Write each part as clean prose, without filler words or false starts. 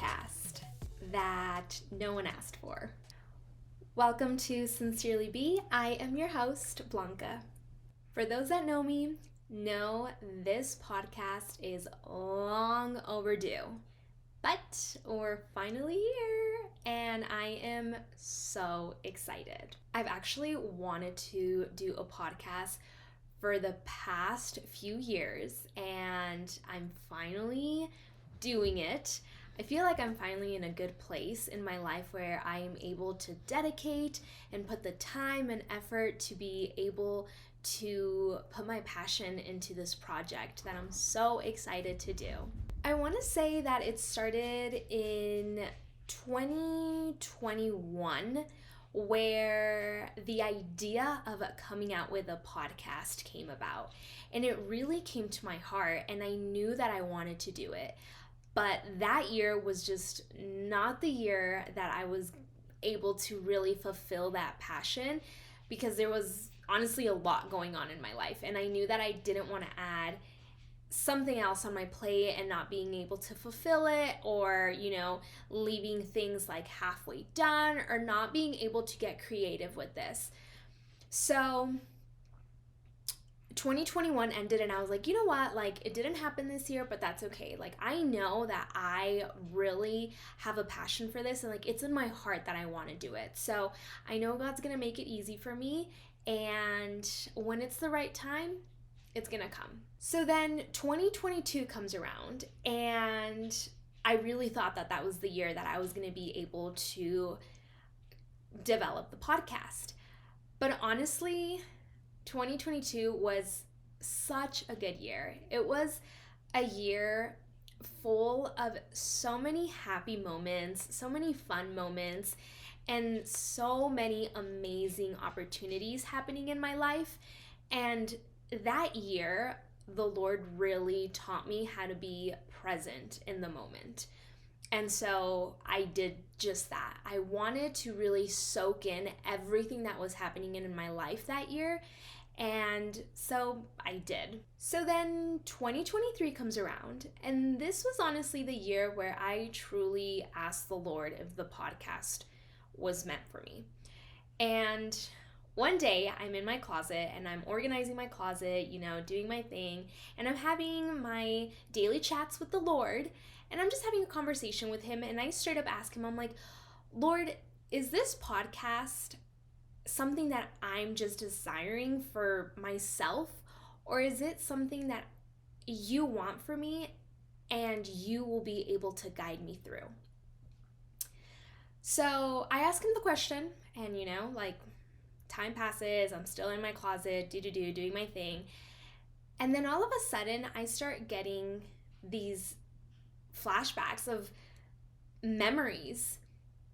podcast that no one asked for. Welcome to Sincerely Be. I am your host, Blanca. For those that know me, know this podcast is long overdue, but we're finally here and I am so excited. I've actually wanted to do a podcast for the past few years and I'm finally doing it. I feel like I'm finally in a good place in my life where I am able to dedicate and put the time and effort to be able to put my passion into this project that I'm so excited to do. I want to say that it started in 2021 where the idea of coming out with a podcast came about, and it really came to my heart and I knew that I wanted to do it. But that year was just not the year that I was able to really fulfill that passion because there was honestly a lot going on in my life, and I knew that I didn't want to add something else on my plate and not being able to fulfill it, or leaving things like halfway done, or not being able to get creative with this. So 2021 ended and I was like, you know what, it didn't happen this year, but that's okay. I know that I really have a passion for this, and it's in my heart that I want to do it. So I know God's gonna make it easy for me, and when it's the right time, it's gonna come. So then 2022 comes around, and I really thought that that was the year that I was gonna be able to develop the podcast. But honestly, 2022 was such a good year. It was a year full of so many happy moments, so many fun moments, and so many amazing opportunities happening in my life. And that year, the Lord really taught me how to be present in the moment. And so I did just that. I wanted to really soak in everything that was happening in my life that year. And so I did. So then 2023 comes around, and this was honestly the year where I truly asked the Lord if the podcast was meant for me. And one day I'm in my closet and I'm organizing my closet, doing my thing, and I'm having my daily chats with the Lord, and I'm just having a conversation with him, and I straight up ask him, I'm like, Lord, is this podcast something that I'm just desiring for myself, or is it something that you want for me and you will be able to guide me through? So I ask him the question, and time passes, I'm still in my closet, doing my thing. And then all of a sudden, I start getting these flashbacks of memories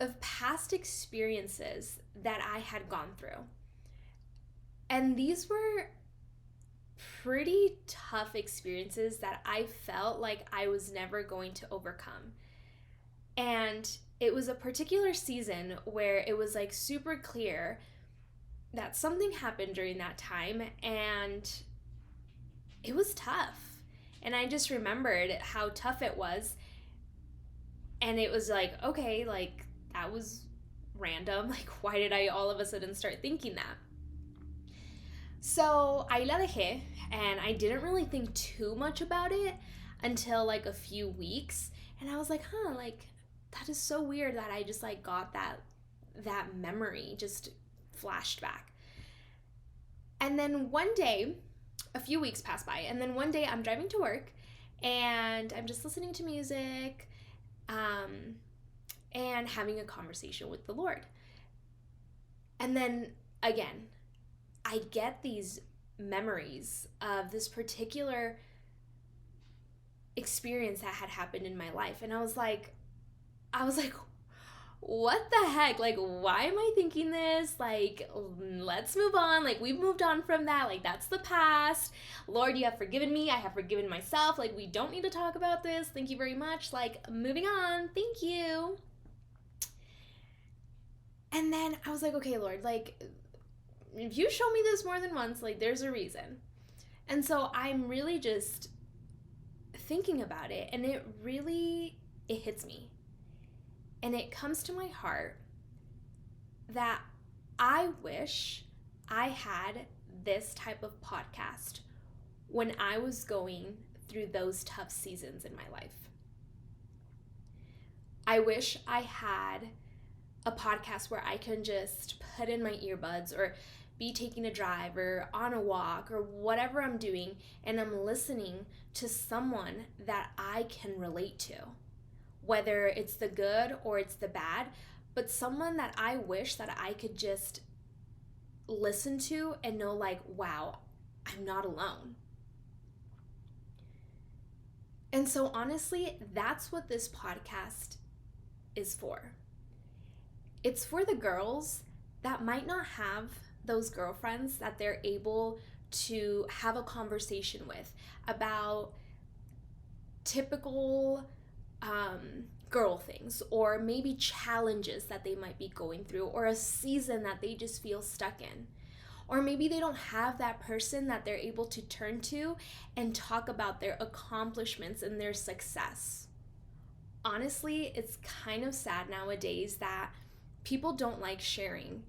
of past experiences that I had gone through. And these were pretty tough experiences that I felt like I was never going to overcome. And it was a particular season where it was super clear that something happened during that time, and it was tough. And I just remembered how tough it was. And it was okay, that was random. Why did I all of a sudden start thinking that? So I la dejé, and I didn't really think too much about it until a few weeks. And I was like, that is so weird that I just got that memory just flashed back. And then one day, a few weeks passed by, and then one day I'm driving to work and I'm just listening to music and having a conversation with the Lord. And then again, I get these memories of this particular experience that had happened in my life. And I was like, what the heck? Why am I thinking this? Let's move on. We've moved on from that. That's the past. Lord, you have forgiven me. I have forgiven myself. We don't need to talk about this. Thank you very much. Moving on. Thank you. And then I was like, okay, Lord, if you show me this more than once, there's a reason. And so I'm really just thinking about it, and it hits me. And it comes to my heart that I wish I had this type of podcast when I was going through those tough seasons in my life. I wish I had a podcast where I can just put in my earbuds or be taking a drive or on a walk or whatever I'm doing, and I'm listening to someone that I can relate to, whether it's the good or it's the bad, but someone that I wish that I could just listen to and know, like, wow, I'm not alone. And so honestly, that's what this podcast is for. It's for the girls that might not have those girlfriends that they're able to have a conversation with about typical girl things, or maybe challenges that they might be going through, or a season that they just feel stuck in. Or maybe they don't have that person that they're able to turn to and talk about their accomplishments and their success. Honestly, it's kind of sad nowadays that people don't like sharing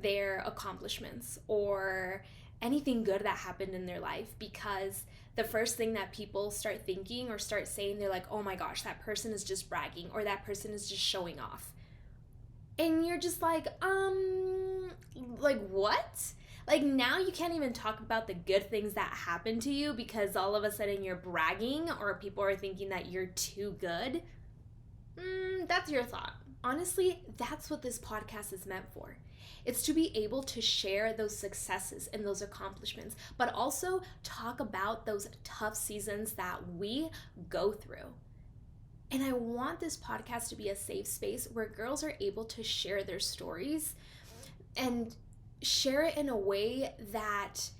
their accomplishments or anything good that happened in their life, because the first thing that people start thinking or start saying, they're like, oh my gosh, that person is just bragging, or that person is just showing off. And you're just like what? Like, now you can't even talk about the good things that happened to you because all of a sudden you're bragging, or people are thinking that you're too good. That's your thought. Honestly, that's what this podcast is meant for. It's to be able to share those successes and those accomplishments, but also talk about those tough seasons that we go through. And I want this podcast to be a safe space where girls are able to share their stories and share it in a way that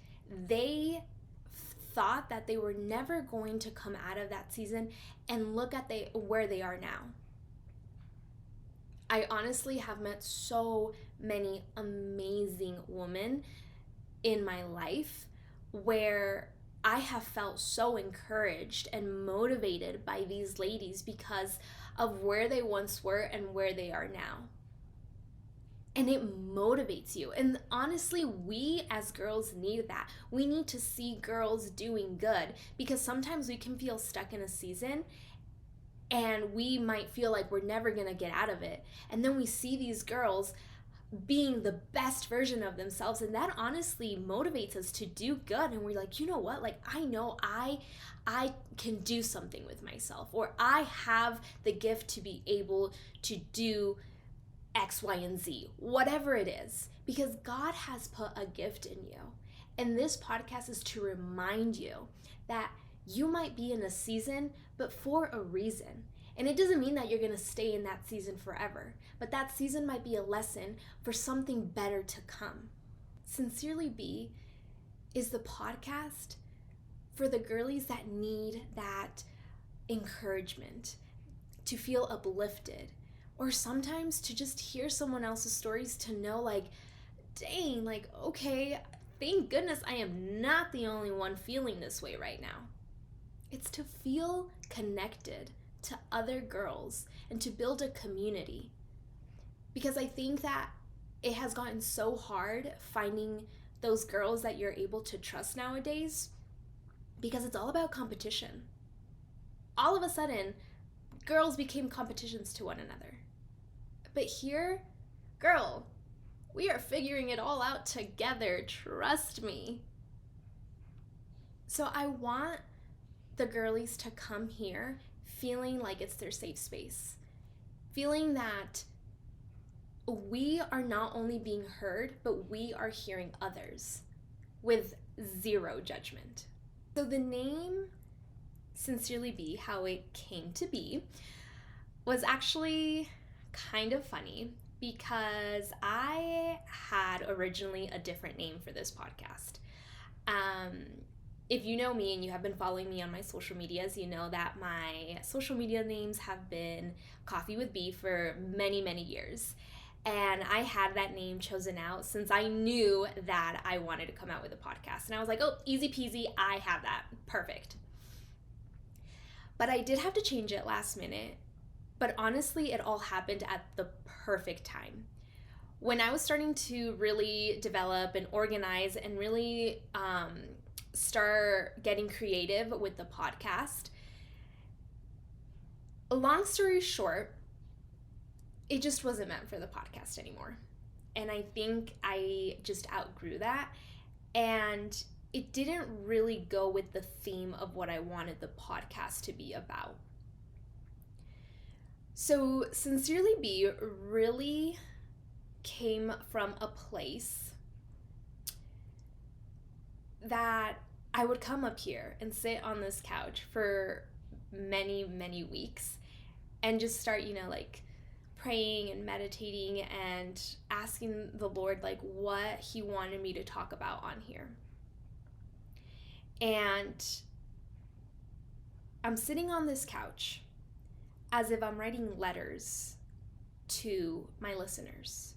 they thought that they were never going to come out of that season, and look at where they are now. I honestly have met so many amazing women in my life where I have felt so encouraged and motivated by these ladies because of where they once were and where they are now. And it motivates you. And honestly, we as girls need that. We need to see girls doing good, because sometimes we can feel stuck in a season and we might feel like we're never gonna get out of it. And then we see these girls being the best version of themselves, and that honestly motivates us to do good. And we're like, you know what? Like, I know I can do something with myself, or I have the gift to be able to do X, Y, and Z, whatever it is, because God has put a gift in you. And this podcast is to remind you that you might be in a season, but for a reason. And it doesn't mean that you're going to stay in that season forever, but that season might be a lesson for something better to come. Sincerely B is the podcast for the girlies that need that encouragement, to feel uplifted, or sometimes to just hear someone else's stories to know, like, dang, like, okay, thank goodness I am not the only one feeling this way right now. It's to feel connected to other girls and to build a community. Because I think that it has gotten so hard finding those girls that you're able to trust nowadays, because it's all about competition. All of a sudden, girls became competitions to one another. But here, girl, we are figuring it all out together, trust me. So I want the girlies to come here feeling like it's their safe space, feeling that we are not only being heard, but we are hearing others with zero judgment. So the name Sincerely B, how it came to be, was actually kind of funny, because I had originally a different name for this podcast. If you know me and you have been following me on my social medias, you know that my social media names have been Coffee with B for many, many years. And I had that name chosen out since I knew that I wanted to come out with a podcast. And I was like, oh, easy peasy, I have that. Perfect. But I did have to change it last minute. But honestly, it all happened at the perfect time. When I was starting to really develop and organize and really start getting creative with the podcast, long story short, it just wasn't meant for the podcast anymore. And I think I just outgrew that. And it didn't really go with the theme of what I wanted the podcast to be about. So, Sincerely Be really came from a place that I would come up here and sit on this couch for many, many weeks and just start, like praying and meditating and asking the Lord, like, what He wanted me to talk about on here. And I'm sitting on this couch as if I'm writing letters to my listeners.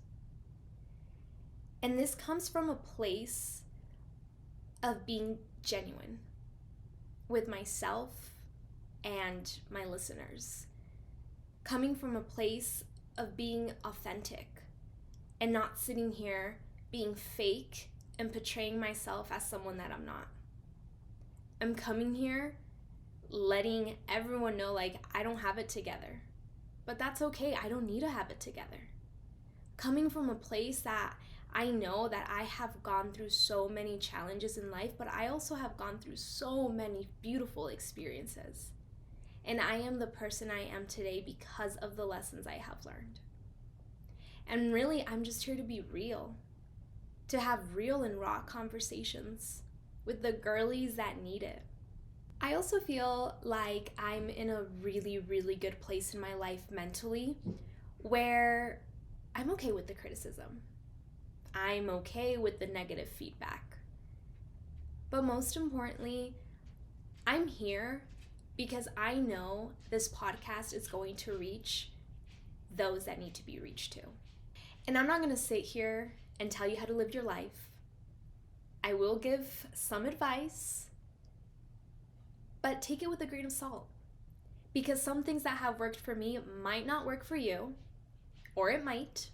And this comes from a place of being genuine with myself and my listeners. Coming from a place of being authentic and not sitting here being fake and portraying myself as someone that I'm not. I'm coming here letting everyone know, like, I don't have it together. But that's okay. I don't need to have it together. Coming from a place that I know that I have gone through so many challenges in life, but I also have gone through so many beautiful experiences. And I am the person I am today because of the lessons I have learned. And really, I'm just here to be real, to have real and raw conversations with the girlies that need it. I also feel like I'm in a really, really good place in my life mentally where I'm okay with the criticism. I'm okay with the negative feedback. But most importantly, I'm here because I know this podcast is going to reach those that need to be reached to. And I'm not going to sit here and tell you how to live your life. I will give some advice, but take it with a grain of salt. Because some things that have worked for me might not work for you, or it might.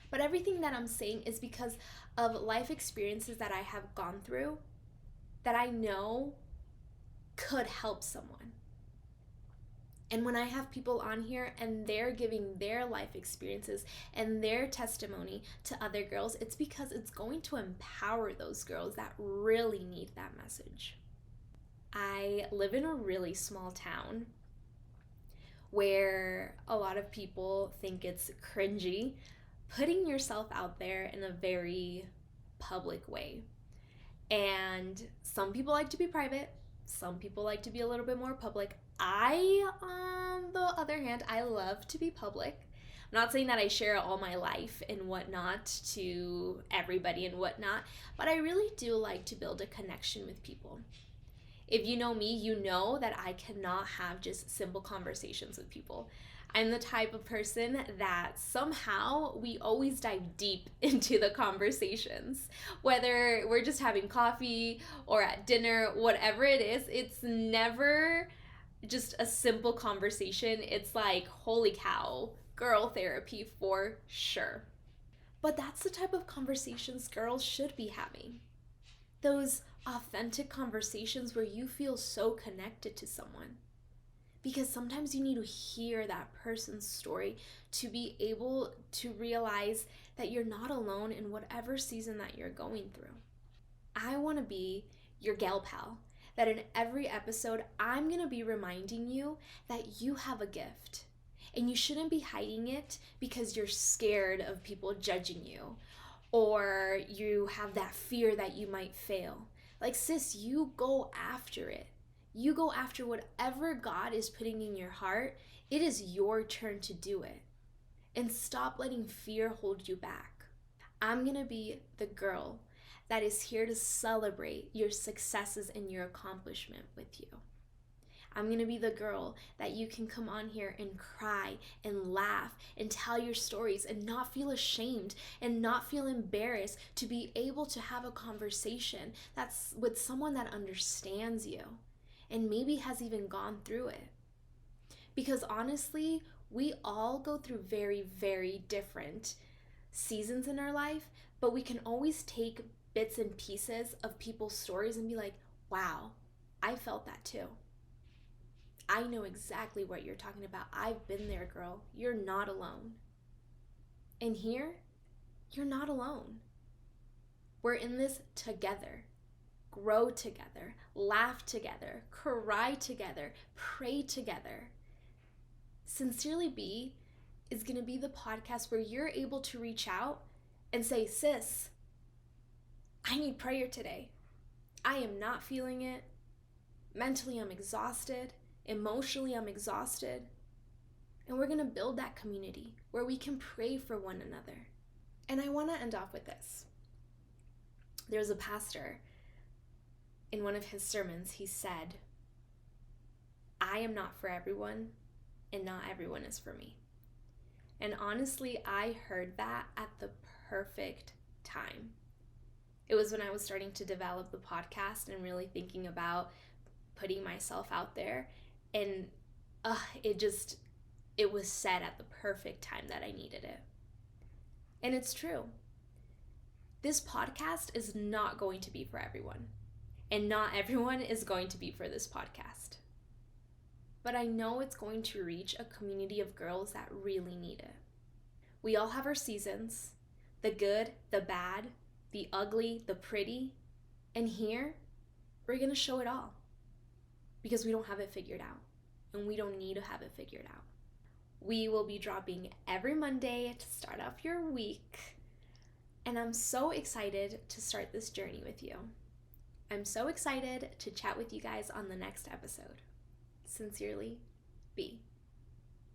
But everything that I'm saying is because of life experiences that I have gone through that I know could help someone. And when I have people on here and they're giving their life experiences and their testimony to other girls, it's because it's going to empower those girls that really need that message. I live in a really small town where a lot of people think it's cringy putting yourself out there in a very public way. And some people like to be private. Some people like to be a little bit more public. I, on the other hand, I love to be public. I'm not saying that I share all my life and whatnot to everybody and whatnot, but I really do like to build a connection with people. If you know me, you know that I cannot have just simple conversations with people. I'm the type of person that somehow we always dive deep into the conversations. Whether we're just having coffee or at dinner, whatever it is, it's never just a simple conversation. It's like, holy cow, girl therapy for sure. But that's the type of conversations girls should be having. Those authentic conversations where you feel so connected to someone. Because sometimes you need to hear that person's story to be able to realize that you're not alone in whatever season that you're going through. I want to be your gal pal, that in every episode, I'm going to be reminding you that you have a gift. And you shouldn't be hiding it because you're scared of people judging you or you have that fear that you might fail. Like, sis, you go after it. You go after whatever God is putting in your heart. It is your turn to do it. And stop letting fear hold you back. I'm going to be the girl that is here to celebrate your successes and your accomplishment with you. I'm going to be the girl that you can come on here and cry and laugh and tell your stories and not feel ashamed and not feel embarrassed, to be able to have a conversation that's with someone that understands you and maybe has even gone through it. Because honestly, we all go through very, very different seasons in our life, but we can always take bits and pieces of people's stories and be like, wow, I felt that too. I know exactly what you're talking about. I've been there, girl. You're not alone. And here, you're not alone. We're in this together. Grow together, laugh together, cry together, pray together. Sincerely Be is going to be the podcast where you're able to reach out and say, sis, I need prayer today. I am not feeling it. Mentally, I'm exhausted. Emotionally, I'm exhausted. And we're going to build that community where we can pray for one another. And I want to end off with this. There's a pastor, in one of his sermons, he said, I am not for everyone, and not everyone is for me. And honestly, I heard that at the perfect time. It was when I was starting to develop the podcast and really thinking about putting myself out there. And it was said at the perfect time that I needed it. And it's true. This podcast is not going to be for everyone. And not everyone is going to be for this podcast. But I know it's going to reach a community of girls that really need it. We all have our seasons, the good, the bad, the ugly, the pretty. And here, we're going to show it all. Because we don't have it figured out. And we don't need to have it figured out. We will be dropping every Monday to start off your week. And I'm so excited to start this journey with you. I'm so excited to chat with you guys on the next episode. Sincerely, Be.